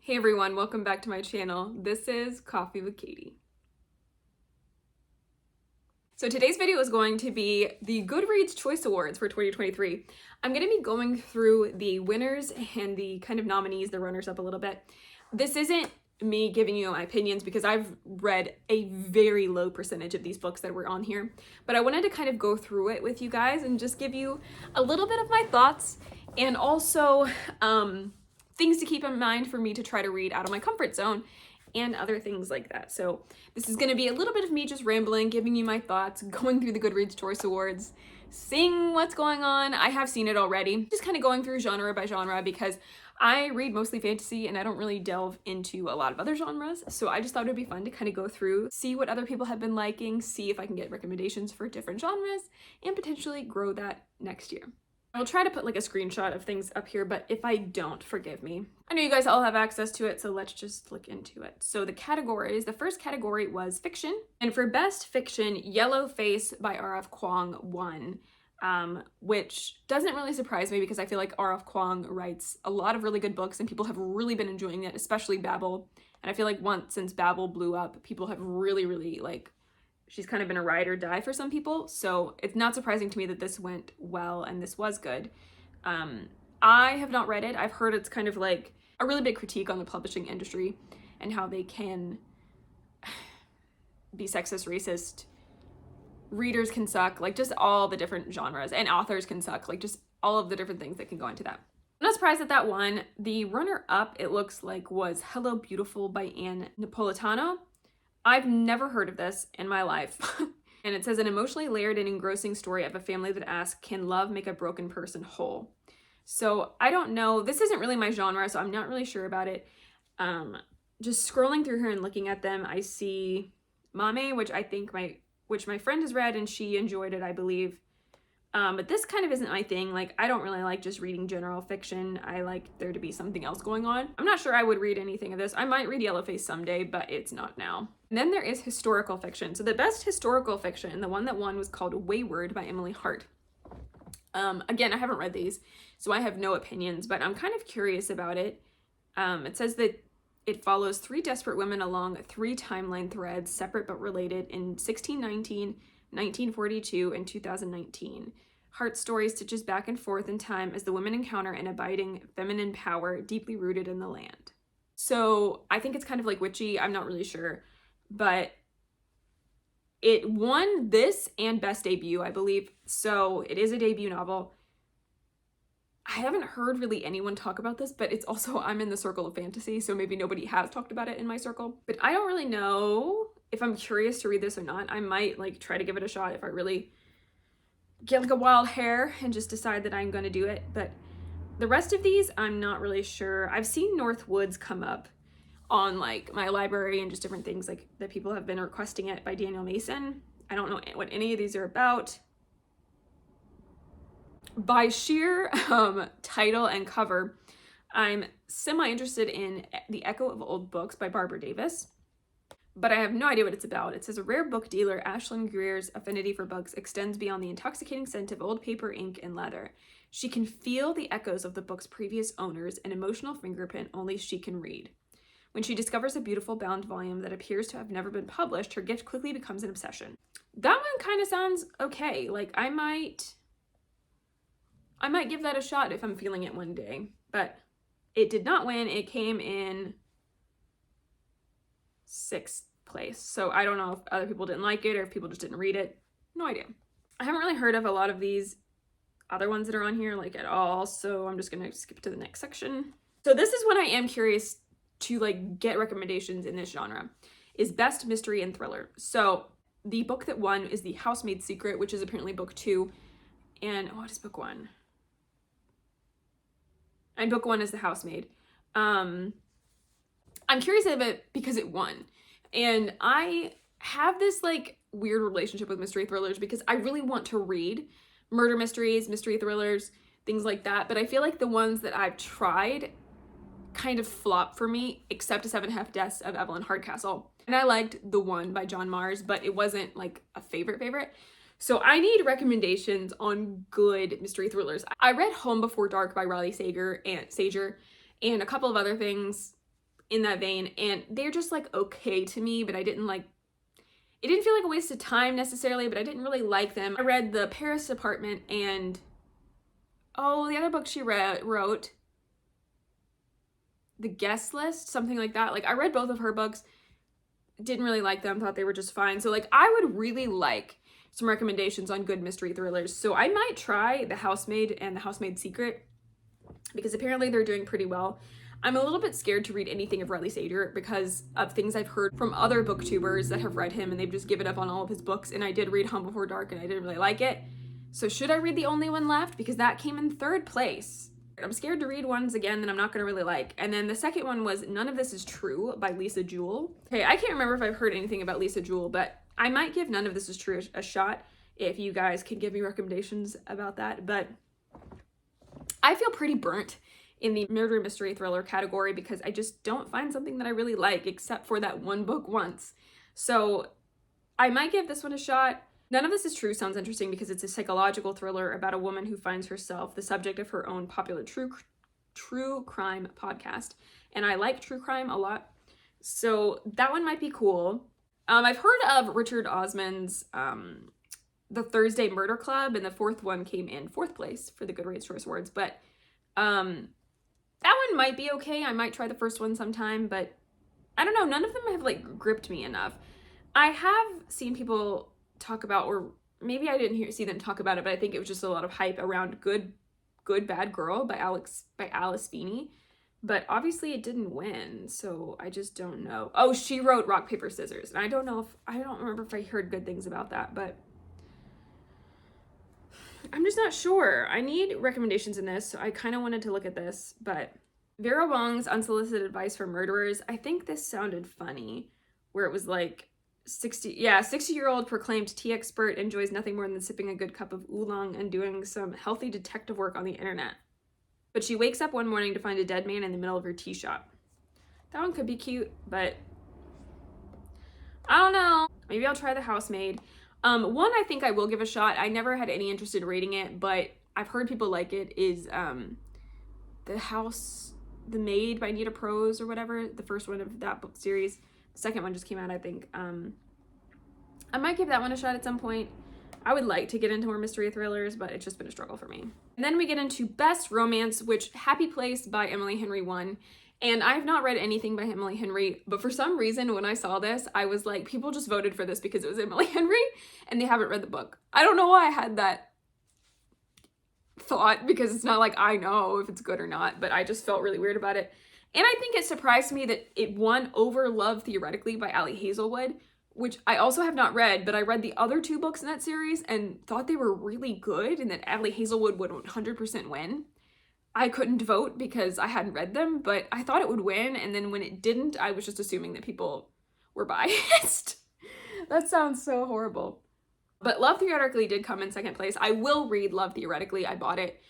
Hey everyone, welcome back to my channel. This is Coffee with Katie. So today's video is going to be the Goodreads Choice Awards for 2023. I'm going to be going through the winners and the kind of nominees, the runners-up a little bit. This isn't me giving you my opinions because I've read a very low percentage of these books that were on here, but I wanted to kind of go through it with you guys and just give you a little bit of my thoughts and also things to keep in mind for me to try to read out of my comfort zone and other things like that. So this is going to be a little bit of me just rambling, giving you my thoughts, going through the Goodreads Choice Awards, seeing what's going on. I have seen it already, just kind of going through genre by genre because I read mostly fantasy and I don't really delve into a lot of other genres. So I just thought it'd be fun to kind of go through, see what other people have been liking, see if I can get recommendations for different genres and potentially grow that next year. I'll try to put like a screenshot of things up here, but if I don't, forgive me. I know you guys all have access to it, so let's just look into it. So the categories, the first category was fiction. And for best fiction, Yellow Face by R.F. Kuang won, which doesn't really surprise me because I feel like R.F. Kuang writes a lot of really good books and people have really been enjoying it, especially Babel. And I feel like since Babel blew up, people have really like, she's kind of been a ride or die for some people, so it's not surprising to me that this went well and this was good. I have not read it. I've heard it's kind of like a really big critique on the publishing industry and how they can be sexist, racist, readers can suck, like just all the different genres, and authors can suck, like just all of the different things that can go into that. I'm not surprised at that one. The runner-up, it looks like, was Hello Beautiful by Anne Napolitano. I've never heard of this in my life. And it says an emotionally layered and engrossing story of a family that asks, can love make a broken person whole? So I don't know. This isn't really my genre, so I'm not really sure about it. Just scrolling through here and looking at them, I see Mame, which my friend has read and she enjoyed it, I believe. But this kind of isn't my thing. Like, I don't really like just reading general fiction. I like there to be something else going on. I'm not sure I would read anything of this. I might read Yellowface someday, but it's not now. And then there is historical fiction. So the best historical fiction, the one that won, was called Wayward by Emily Hart. Again, I haven't read these, so I have no opinions, but I'm kind of curious about it. It says that it follows three desperate women along three timeline threads, separate but related, in 1619, 1942, and 2019. Hart's story stitches back and forth in time as the women encounter an abiding feminine power deeply rooted in the land. So I think it's kind of like witchy. I'm not really sure, but it won this and best debut, I believe. So it is a debut novel. I haven't heard really anyone talk about this, but it's also, I'm in the circle of fantasy, so maybe nobody has talked about it in my circle. But I don't really know if I'm curious to read this or not. I might like try to give it a shot if I really get like a wild hair and just decide that I'm going to do it. But the rest of these, I'm not really sure. I've seen North Woods come up on like my library and just different things like that people have been requesting it by Daniel Mason. I don't know what any of these are about. By sheer title and cover, I'm semi-interested in The Echo of Old Books by Barbara Davis, but I have no idea what it's about. It says a rare book dealer, Ashlyn Greer's affinity for books extends beyond the intoxicating scent of old paper, ink, and leather. She can feel the echoes of the book's previous owners, an emotional fingerprint only she can read. When she discovers a beautiful bound volume that appears to have never been published, her gift quickly becomes an obsession. That one kind of sounds okay. Like I might give that a shot if I'm feeling it one day, but it did not win. It came in 6th place. So I don't know if other people didn't like it or if people just didn't read it. No idea. I haven't really heard of a lot of these other ones that are on here like at all. So I'm just going to skip to the next section. So this is when I am curious to like get recommendations in this genre, is best mystery and thriller. So the book that won is The Housemaid's Secret, which is apparently book 2. And what is book 1? And book 1 is The Housemaid. I'm curious of it because it won. And I have this like weird relationship with mystery thrillers because I really want to read murder mysteries, mystery thrillers, things like that. But I feel like the ones that I've tried kind of flop for me, except A 7.5 Deaths of Evelyn Hardcastle. And I liked The One by John Mars, but it wasn't like a favorite. So I need recommendations on good mystery thrillers. I read Home Before Dark by Riley Sager and a couple of other things in that vein, and they're just like okay to me, but I didn't like, it didn't feel like a waste of time necessarily, but I didn't really like them. I read The Paris Apartment and, oh, the other book she wrote, The Guest List, something like that. Like, I read both of her books, didn't really like them, thought they were just fine. So like, I would really like some recommendations on good mystery thrillers. So I might try The Housemaid and The Housemaid's Secret, because apparently they're doing pretty well. I'm a little bit scared to read anything of Riley Sager because of things I've heard from other booktubers that have read him and they've just given up on all of his books. And I did read Home Before Dark and I didn't really like it. So should I read The Only One Left? Because that came in 3rd place. I'm scared to read ones again that I'm not going to really like. And then the second one was None of This Is True by Lisa Jewell. Okay, I can't remember if I've heard anything about Lisa Jewell, but I might give None of This Is True a shot if you guys can give me recommendations about that. But I feel pretty burnt in the murder mystery thriller category because I just don't find something that I really like except for that one book once. So I might give this one a shot. None of This Is True sounds interesting because it's a psychological thriller about a woman who finds herself the subject of her own popular true crime podcast. And I like true crime a lot. So that one might be cool. I've heard of Richard Osman's The Thursday Murder Club, and the 4th one came in 4th place for the Goodreads Choice Awards, but that one might be okay. I might try the first one sometime, but I don't know. None of them have like gripped me enough. I have seen people talk about, or maybe I didn't see them talk about it, but I think it was just a lot of hype around Good Bad Girl by Alice Feeney. But obviously it didn't win, so I just don't know. Oh, she wrote Rock, Paper, Scissors, and I don't remember if I heard good things about that, but I'm just not sure. I need recommendations in this, so I kind of wanted to look at this, but Vera Wong's Unsolicited Advice for Murderers, I think this sounded funny, where it was like 60-year-old proclaimed tea expert enjoys nothing more than sipping a good cup of oolong and doing some healthy detective work on the internet. But she wakes up one morning to find a dead man in the middle of her tea shop. That one could be cute, but I don't know. Maybe I'll try The Housemaid. One I think I will give a shot. I never had any interest in reading it, but I've heard people like it, is The Maid by Nita Prose or whatever, the first one of that book series. The second one just came out, I think. I might give that one a shot at some point. I would like to get into more mystery thrillers, but it's just been a struggle for me. And then we get into Best Romance, which Happy Place by Emily Henry won. And I've not read anything by Emily Henry, but for some reason when I saw this, I was like, people just voted for this because it was Emily Henry and they haven't read the book. I don't know why I had that thought, because it's not like I know if it's good or not, but I just felt really weird about it. And I think it surprised me that it won over Love Theoretically by Ali Hazelwood, which I also have not read, but I read the other 2 books in that series and thought they were really good and that Ali Hazelwood would 100% win. I couldn't vote because I hadn't read them, but I thought it would win, and then when it didn't, I was just assuming that people were biased. That sounds so horrible. But Love Theoretically did come in 2nd place. I will read Love Theoretically. I bought it.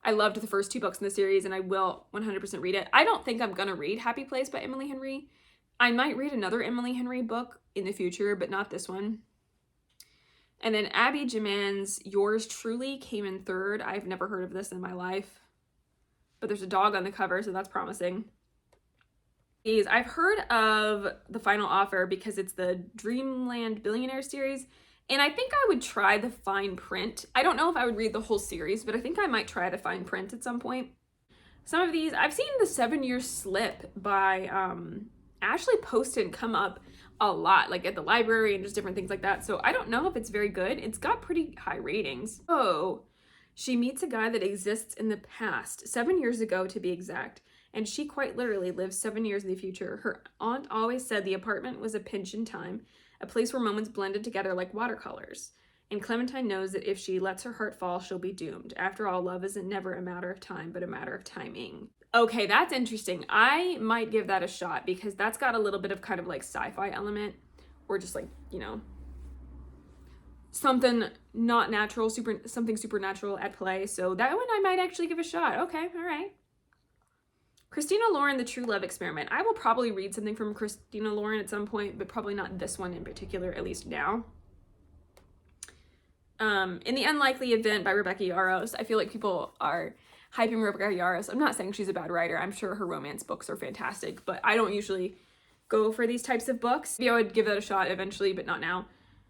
I loved the first 2 books in the series, and I will 100% read it. I don't think I'm gonna read Happy Place by Emily Henry. I might read another Emily Henry book in the future, but not this one. And then Abby Jimen's Yours Truly came in 3rd. I've never heard of this in my life, but there's a dog on the cover, so that's promising. I've heard of The Final Offer because it's the Dreamland Billionaire series, and I think I would try the fine print. I don't know if I would read the whole series, but I think I might try the fine print at some point. Some of these, I've seen The 7-Year Slip by Ashley Poston come up a lot, like at the library and just different things like that, so I don't know if it's very good. It's got pretty high ratings. Oh, she meets a guy that exists in the past, 7 years ago to be exact, and she quite literally lives 7 years in the future. Her aunt always said the apartment was a pinch in time, a place where moments blended together like watercolors. And Clementine knows that if she lets her heart fall, she'll be doomed. After all, love isn't never a matter of time, but a matter of timing. Okay, that's interesting. I might give that a shot because that's got a little bit of kind of like sci-fi element, or just like, you know, something not natural, something supernatural at play. So that one I might actually give a shot. Okay, all right. Christina Lauren, The True Love Experiment. I will probably read something from Christina Lauren at some point, but probably not this one in particular, at least now. In the Unlikely Event by Rebecca Yarros. I feel like people are hyping Rebecca Yarros. I'm not saying she's a bad writer. I'm sure her romance books are fantastic, but I don't usually go for these types of books. Maybe I would give it a shot eventually, but not now.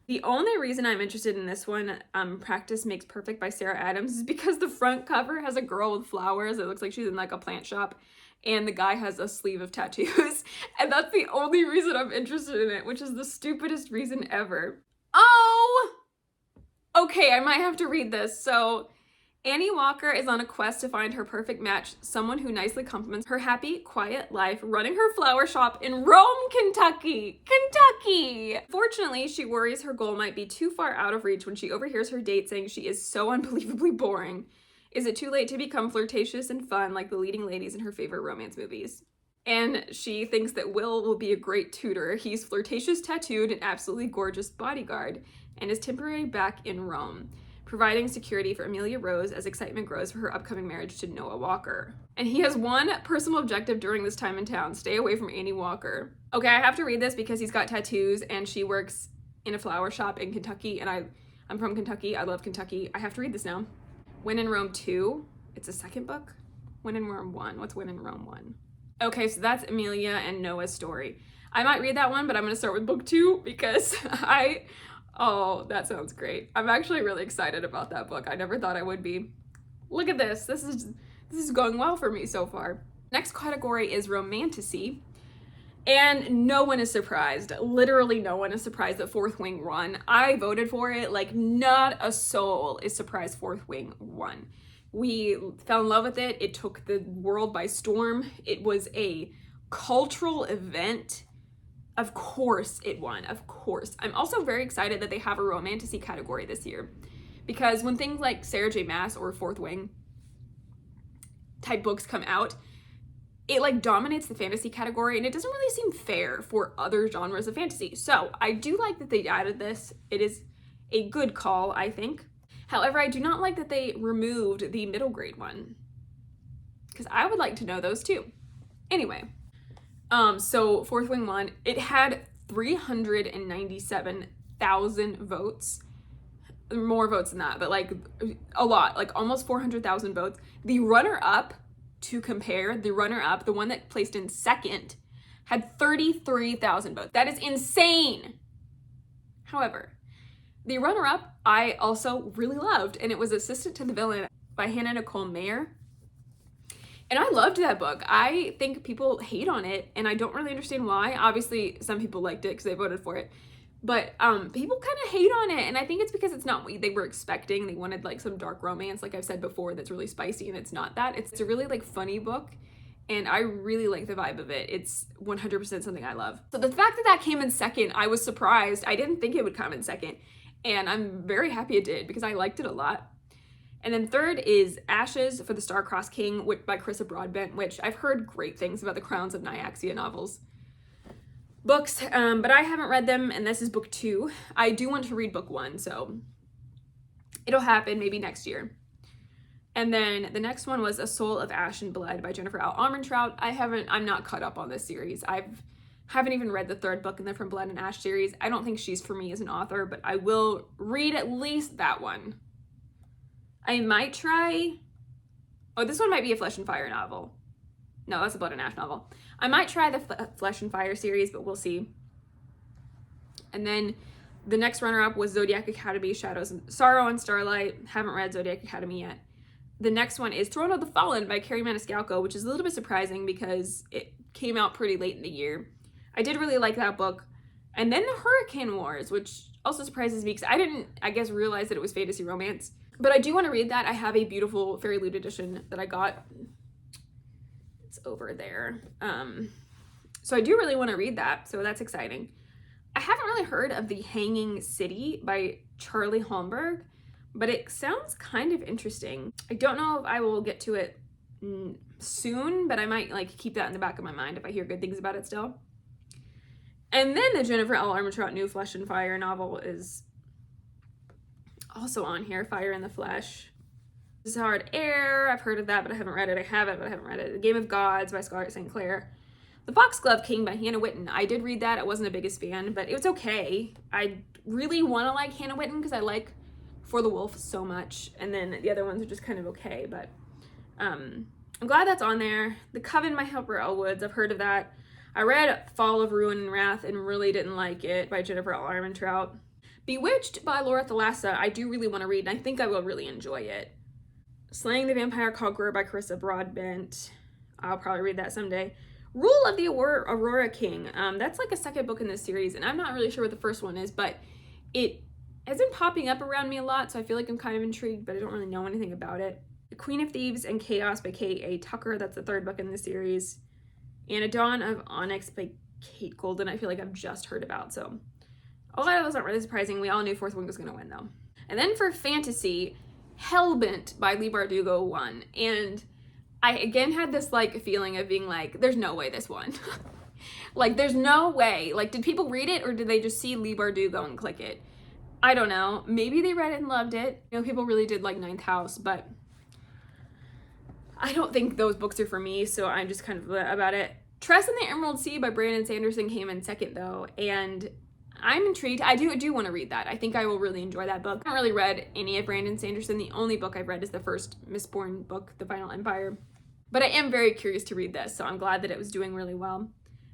The only reason I'm interested in this one, Practice Makes Perfect by Sarah Adams, is because the front cover has a girl with flowers. It looks like she's in like a plant shop, and the guy has a sleeve of tattoos. And that's the only reason I'm interested in it, which is the stupidest reason ever. Oh! Okay, I might have to read this. So, Annie Walker is on a quest to find her perfect match, someone who nicely complements her happy, quiet life running her flower shop in Rome, Kentucky. Kentucky! Fortunately, she worries her goal might be too far out of reach when she overhears her date saying she is so unbelievably boring. Is it too late to become flirtatious and fun like the leading ladies in her favorite romance movies? And she thinks that Will be a great tutor. He's flirtatious, tattooed, and absolutely gorgeous bodyguard, and is temporarily back in Rome, providing security for Amelia Rose as excitement grows for her upcoming marriage to Noah Walker. And he has one personal objective during this time in town: stay away from Annie Walker. Okay, I have to read this because he's got tattoos and she works in a flower shop in Kentucky, and I'm from Kentucky. I love Kentucky. I have to read this now. When in Rome 2, it's a second book. When in Rome 1, what's When in Rome 1? Okay, so that's Amelia and Noah's story. I might read that one, but I'm gonna start with book 2 because oh, that sounds great. I'm actually really excited about that book. I never thought I would be. Look at this. This is going well for me so far. Next category is romantasy. And no one is surprised. Literally no one is surprised that Fourth Wing won. I voted for it. Like, not a soul is surprised Fourth Wing won. We fell in love with it. It took the world by storm. It was a cultural event. Of course it won, of course. I'm also very excited that they have a romantasy category this year, because when things like Sarah J. Maas or Fourth Wing type books come out, it like dominates the fantasy category, and it doesn't really seem fair for other genres of fantasy. So I do like that they added this. It is a good call, I think. However, I do not like that they removed the middle grade one, because I would like to know those too. Anyway. So Fourth Wing won. It had 397,000 votes. More votes than that, but like a lot, like almost 400,000 votes. The runner-up, to compare, the runner-up, the one that placed in second, had 33,000 votes. That is insane. However, the runner-up I also really loved, and it was Assistant to the Villain by Hannah Nicole Mayer. And I loved that book. I think people hate on it, and I don't really understand why. Obviously, some people liked it because they voted for it. But people kind of hate on it, and I think it's because it's not what they were expecting. They wanted like some dark romance, like I've said before, that's really spicy, and it's not that. It's a really like funny book, and I really like the vibe of it. It's 100% something I love. So the fact that that came in second, I was surprised. I didn't think it would come in second, and I'm very happy it did because I liked it a lot. And then third is Ashes for the Star-Crossed King by Carissa Broadbent, which I've heard great things about the Crowns of Nyaxia novels. Books, but I haven't read them, and this is book 2. I do want to read book 1, so it'll happen maybe next year. And then the next one was A Soul of Ash and Blood by Jennifer L. Armentrout. I'm not caught up on this series. Haven't even read the third book in the From Blood and Ash series. I don't think she's for me as an author, but I will read at least that one. I might try, this one might be a Flesh and Fire novel. No, that's a Blood and Ash novel. I might try the Flesh and Fire series, but we'll see. And then the next runner-up was Zodiac Academy, Shadows and Sorrow and Starlight. Haven't read Zodiac Academy yet. The next one is Throne of the Fallen by Carrie Maniscalco, which is a little bit surprising because it came out pretty late in the year. I did really like that book. And then the Hurricane Wars, which also surprises me because I didn't, realize that it was fantasy romance. But I do want to read that. I have a beautiful Fairy Loot edition that I got. It's over there. So I do really want to read that. So that's exciting. I haven't really heard of The Hanging City by Charlie Holmberg, but it sounds kind of interesting. I don't know if I will get to it soon, but I might keep that in the back of my mind if I hear good things about it still. And then the Jennifer L. Armentrout new Flesh and Fire novel is also on here, Fire in the Flesh. Hard Air, I've heard of that, but I haven't read it. I have it, but I haven't read it. The Game of Gods by Scarlett St. Clair. The Foxglove King by Hannah Whitten. I did read that. I wasn't the biggest fan, but it was okay. I really want to like Hannah Whitten because I like For the Wolf so much, and then the other ones are just kind of okay, but I'm glad that's on there. The Coven by Harper Elwoods, I've heard of that. I read Fall of Ruin and Wrath and really didn't like it, by Jennifer L. Armentrout. Bewitched by Laura Thalassa, I do really want to read, and I think I will really enjoy it. Slaying the Vampire Conqueror by Carissa Broadbent. I'll probably read that someday. Rule of the Aurora King. That's like a second book in this series, and I'm not really sure what the first one is, but it has been popping up around me a lot, so I feel like I'm kind of intrigued, but I don't really know anything about it. The Queen of Thieves and Chaos by K.A. Tucker. That's the third book in the series. And A Dawn of Onyx by Kate Golden. I feel like I've just heard about, so a lot of those aren't really surprising. We all knew Fourth Wing was going to win, though. And then for fantasy, Hellbent by Leigh Bardugo won. And I again had this like feeling of being like, there's no way this won. Like, there's no way. Like, did people read it or did they just see Leigh Bardugo and click it? I don't know. Maybe they read it and loved it. You know, people really did like Ninth House, but I don't think those books are for me, so I'm just kind of about it. Tress and the Emerald Sea by Brandon Sanderson came in second, though, and I'm intrigued. I do want to read that. I think I will really enjoy that book. I haven't really read any of Brandon Sanderson. The only book I've read is the first Mistborn book, The Final Empire. But I am very curious to read this, so I'm glad that it was doing really well.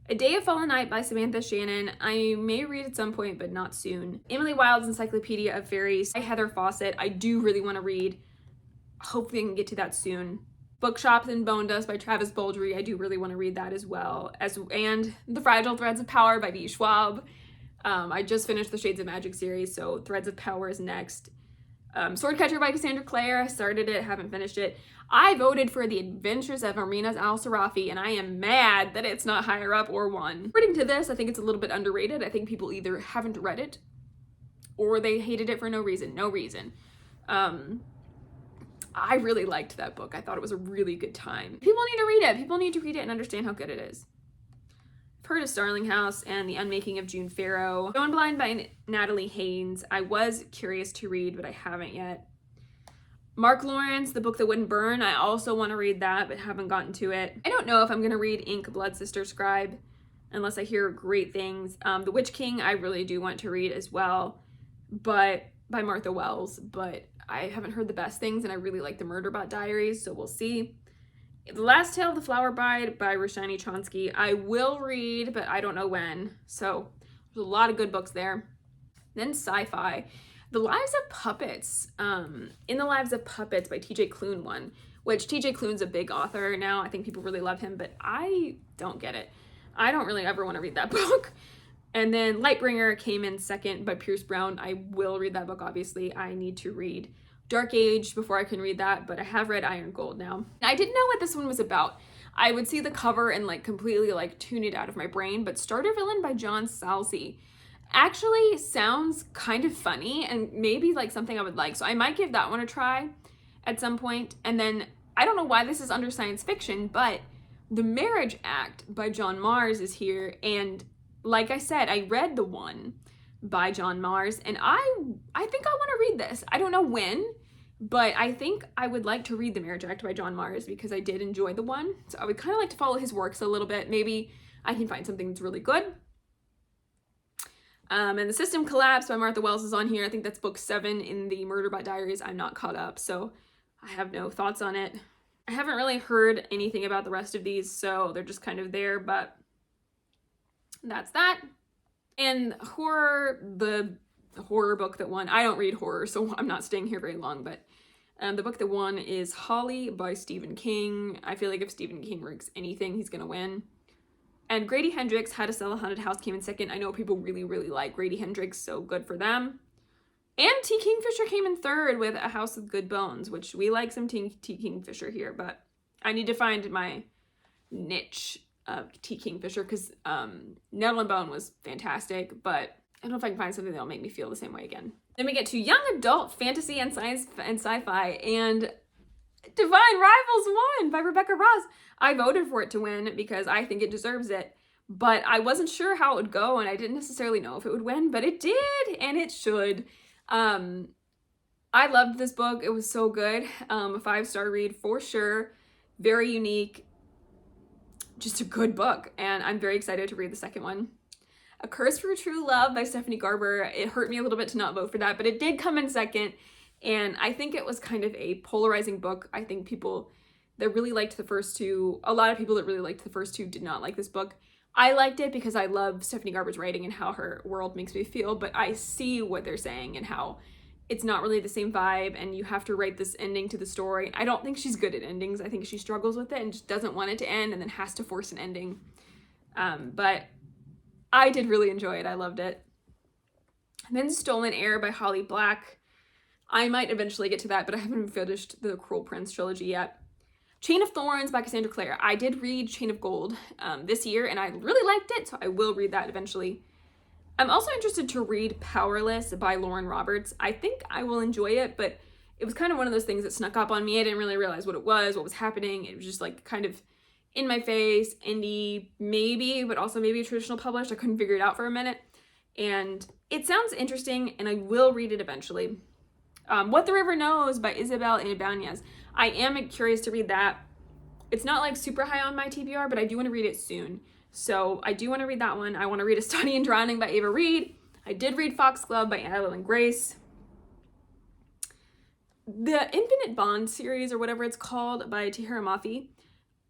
A Day of Fallen Night by Samantha Shannon. I may read at some point, but not soon. Emily Wilde's Encyclopedia of Fairies by Heather Fawcett. I do really want to read. Hopefully I can get to that soon. Bookshops and Bone Dust by Travis Baldry. I do really want to read that as well. And The Fragile Threads of Power by B. Schwab. I just finished the Shades of Magic series, so Threads of Power is next. Swordcatcher by Cassandra Clare. I started it, haven't finished it. I voted for The Adventures of Arminas Al-Sarafi, and I am mad that it's not higher up or won. According to this, I think it's a little bit underrated. I think people either haven't read it or they hated it for no reason. I really liked that book. I thought it was a really good time. People need to read it. People need to read it and understand how good it is. I've heard of Starling House and The Unmaking of June Farrow. Going Blind by Natalie Haynes. I was curious to read, but I haven't yet. Mark Lawrence, The Book That Wouldn't Burn. I also want to read that, but haven't gotten to it. I don't know if I'm going to read Ink, Blood, Sister, Scribe, unless I hear great things. The Witch King, I really do want to read as well, but by Martha Wells, but I haven't heard the best things, and I really like the Murderbot Diaries, so we'll see. The Last Tale of the Flower Bride by Roshani Chonsky. I will read, but I don't know when, so there's a lot of good books there. Then Sci-Fi. The Lives of Puppets. In the Lives of Puppets by TJ Klune won, which TJ Klune's a big author now. I think people really love him, but I don't get it. I don't really ever want to read that book. And then Lightbringer came in second by Pierce Brown. I will read that book, obviously. I need to read Dark Age before I can read that, but I have read Iron Gold now. I didn't know what this one was about. I would see the cover and like completely like tune it out of my brain, but Starter Villain by John Salsey actually sounds kind of funny and maybe like something I would like. So I might give that one a try at some point. And then I don't know why this is under science fiction, but The Marriage Act by John Mars is here. And like I said, I read the one by John Mars, and I think I want to read this. I don't know when, but I think I would like to read The Marriage Act by John Mars because I did enjoy the one. So I would kind of like to follow his works a little bit. Maybe I can find something that's really good. And The System Collapse by Martha Wells is on here. I think that's book 7 in the Murderbot Diaries. I'm not caught up, so I have no thoughts on it. I haven't really heard anything about the rest of these, so they're just kind of there, but that's that. And the horror book that won, I don't read horror, so I'm not staying here very long, but the book that won is Holly by Stephen King. I feel like if Stephen King ranks anything, he's gonna win. And Grady Hendrix, How to Sell a Haunted House, came in second. I know people really, really like Grady Hendrix, so good for them. And T. Kingfisher came in third with A House with Good Bones, which we like some T. Kingfisher here, but I need to find my niche of T. Kingfisher because Nettle and Bone was fantastic, but I don't know if I can find something that'll make me feel the same way again. Then we get to young adult fantasy and science and sci-fi, and Divine Rivals won by Rebecca Ross. I voted for it to win because I think it deserves it, but I wasn't sure how it would go, and I didn't necessarily know if it would win, but it did, and it should. I loved this book. It was so good. A 5-star read for sure. Very unique. Just a good book, and I'm very excited to read the second one. A Curse for True Love by Stephanie Garber. It hurt me a little bit to not vote for that, but it did come in second, and I think it was kind of a polarizing book. I think people that really liked the first two. A lot of people that really liked the first two did not like this book. I liked it because I love Stephanie Garber's writing and how her world makes me feel, but I see what they're saying and how it's not really the same vibe and you have to write this ending to the story. I don't think she's good at endings. I think she struggles with it and just doesn't want it to end and then has to force an ending. But I did really enjoy it. I loved it. And then Stolen Heir by Holly Black. I might eventually get to that, but I haven't finished the Cruel Prince trilogy yet. Chain of Thorns by Cassandra Clare. I did read Chain of Gold this year, and I really liked it, so I will read that eventually. I'm also interested to read Powerless by Lauren Roberts. I think I will enjoy it, but it was kind of one of those things that snuck up on me. I didn't really realize what it was, what was happening. It was just like kind of in my face, indie, maybe, but also maybe traditional published. I couldn't figure it out for a minute. And it sounds interesting, and I will read it eventually. What the River Knows by Isabel Ibanez. I am curious to read that. It's not like super high on my TBR, but I do want to read it soon. So I do want to read that one. I want to read A Study in Drowning by Ava Reed. I did read Foxglove by Adeline Grace. The Infinite Bond series, or whatever it's called, by Tahira Mafi.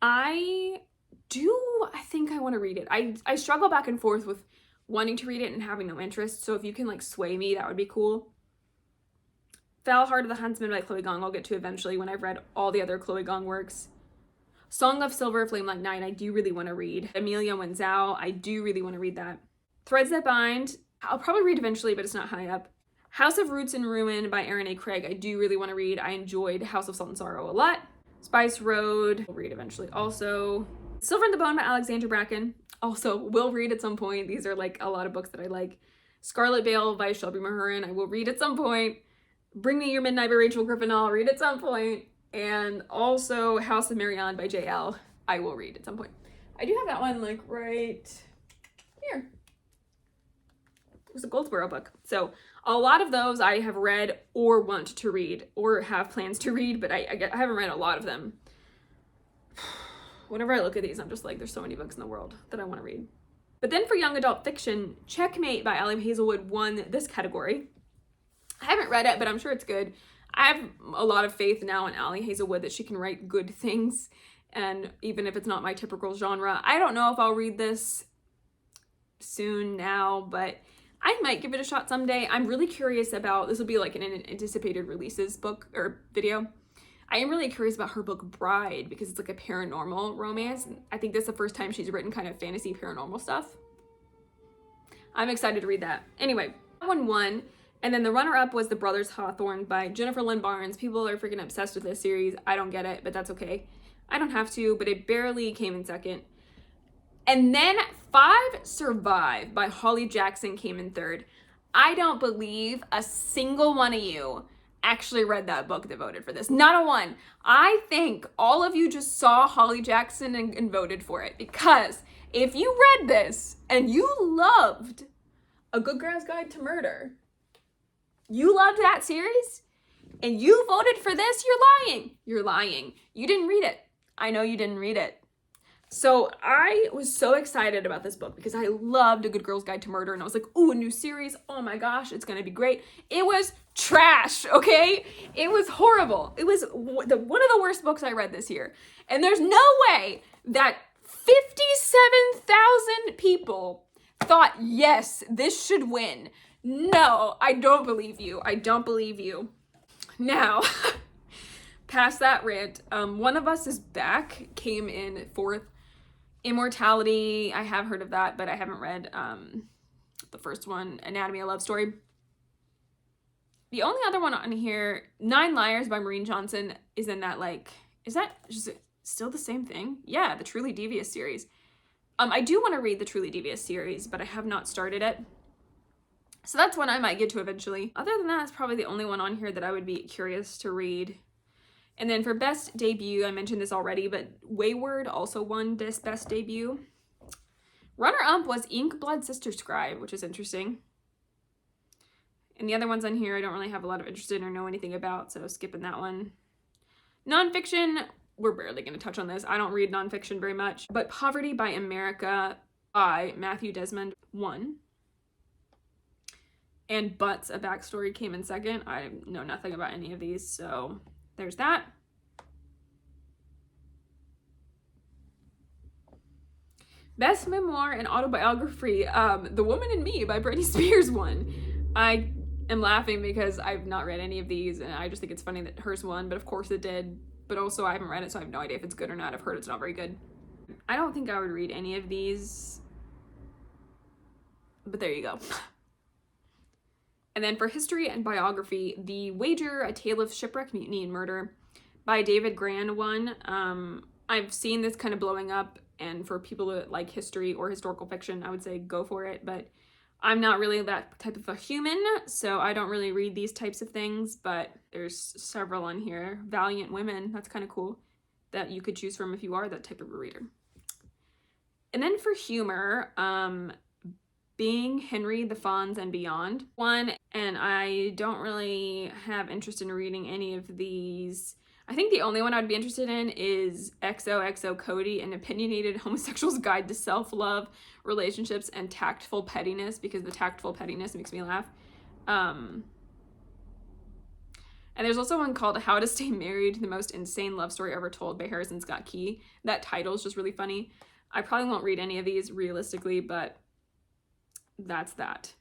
I think I want to read it. I struggle back and forth with wanting to read it and having no interest. So if you can like sway me, that would be cool. Foul Heart of the Huntsman by Chloe Gong, I'll get to eventually when I've read all the other Chloe Gong works. Song of Silver, Flame Like Night, I do really want to read. Amelia Wenzhou, I do really want to read that. Threads That Bind, I'll probably read eventually, but it's not high up. House of Roots and Ruin by Erin A. Craig, I do really want to read. I enjoyed House of Salt and Sorrow a lot. Spice Road, I'll read eventually also. Silver and the Bone by Alexandra Bracken, also will read at some point. These are like a lot of books that I like. Scarlet Veil by Shelby Mahurin, I will read at some point. Bring Me Your Midnight by Rachel Griffin, I'll read at some point. And also House of Marianne by J.L. I will read at some point. I do have that one like right here. It was a Goldsboro book. So a lot of those I have read or want to read or have plans to read, but I haven't read a lot of them. Whenever I look at these, I'm just like, there's so many books in the world that I want to read. But then for young adult fiction, Checkmate by Allie Hazelwood won this category. I haven't read it, but I'm sure it's good. I have a lot of faith now in Allie Hazelwood that she can write good things, and even if it's not my typical genre. I don't know if I'll read this soon now, but I might give it a shot someday. I'm really curious about, this will be like an anticipated releases book or video. I am really curious about her book Bride because it's like a paranormal romance. I think that's the first time she's written kind of fantasy paranormal stuff. I'm excited to read that. Anyway, that one won. And then the runner-up was The Brothers Hawthorne by Jennifer Lynn Barnes. People are freaking obsessed with this series. I don't get it, but that's okay. I don't have to, but it barely came in second. And then Five Survive by Holly Jackson came in third. I don't believe a single one of you actually read that book that voted for this. Not a one. I think all of you just saw Holly Jackson and voted for it, because if you read this and you loved A Good Girl's Guide to Murder, you loved that series, and you voted for this, you're lying. You're lying. You didn't read it. I know you didn't read it. So I was so excited about this book because I loved A Good Girl's Guide to Murder, and I was like, ooh, a new series. Oh my gosh, it's going to be great. It was trash, okay? It was horrible. It was one of the worst books I read this year. And there's no way that 57,000 people thought, yes, this should win. No, I don't believe you. I don't believe you. Now, past that rant, One of Us is Back came in fourth. Immortality, I have heard of that, but I haven't read the first one, Anatomy of Love Story. The only other one on here, Nine Liars by Maureen Johnson, is in that, like, is that just still the same thing? Yeah, the Truly Devious series. I do want to read the Truly Devious series, but I have not started it. So that's one I might get to eventually. Other than that, it's probably the only one on here that I would be curious to read. And then for best debut, I mentioned this already, but Wayward also won this best debut. Runner-up was Ink Blood Sister Scribe, which is interesting. And the other ones on here I don't really have a lot of interest in or know anything about, so skipping that one. Nonfiction, we're barely going to touch on this. I don't read nonfiction very much. But Poverty by America by Matthew Desmond won. And Butts, A Backstory came in second. I know nothing about any of these, so there's that. Best memoir and autobiography, The Woman in Me by Britney Spears won. I am laughing because I've not read any of these, and I just think it's funny that hers won, but of course it did. But also I haven't read it, so I have no idea if it's good or not. I've heard it's not very good. I don't think I would read any of these, but there you go. And then for history and biography, The Wager, A Tale of Shipwreck, Mutiny, and Murder by David Grann won. I've seen this kind of blowing up, and for people that like history or historical fiction, I would say go for it, but I'm not really that type of a human, so I don't really read these types of things, but there's several on here. Valiant Women, that's kind of cool, that you could choose from if you are that type of a reader. And then for humor, Being Henry, The Fonz, and Beyond one, and I don't really have interest in reading any of these. I think the only one I'd be interested in is XOXO Cody, An Opinionated Homosexual's Guide to Self-Love, Relationships, and Tactful Pettiness, because the tactful pettiness makes me laugh. And there's also one called How to Stay Married, The Most Insane Love Story Ever Told by Harrison Scott Key. That title is just really funny. I probably won't read any of these realistically, but that's that.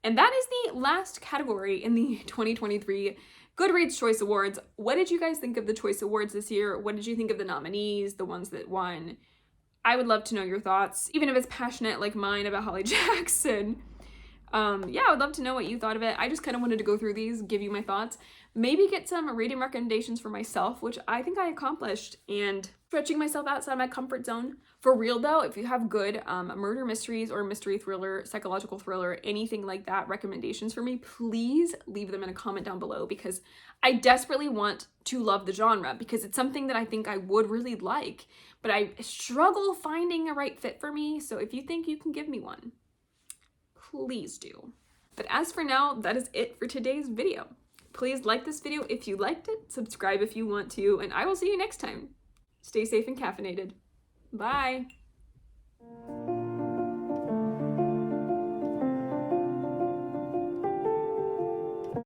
And that is the last category in the 2023 Goodreads Choice Awards. What did you guys think of the Choice Awards this year? What did you think of the nominees, the ones that won? I would love to know your thoughts, even if it's passionate like mine about Holly Jackson. Yeah, I would love to know what you thought of it. I just kind of wanted to go through these, give you my thoughts, maybe get some reading recommendations for myself, which I think I accomplished, and stretching myself outside my comfort zone. For real though, if you have good murder mysteries or mystery thriller, psychological thriller, anything like that, recommendations for me, please leave them in a comment down below, because I desperately want to love the genre, because it's something that I think I would really like, but I struggle finding a right fit for me. So if you think you can give me one, please do. But as for now, that is it for today's video. Please like this video if you liked it, subscribe if you want to, and I will see you next time. Stay safe and caffeinated. Bye.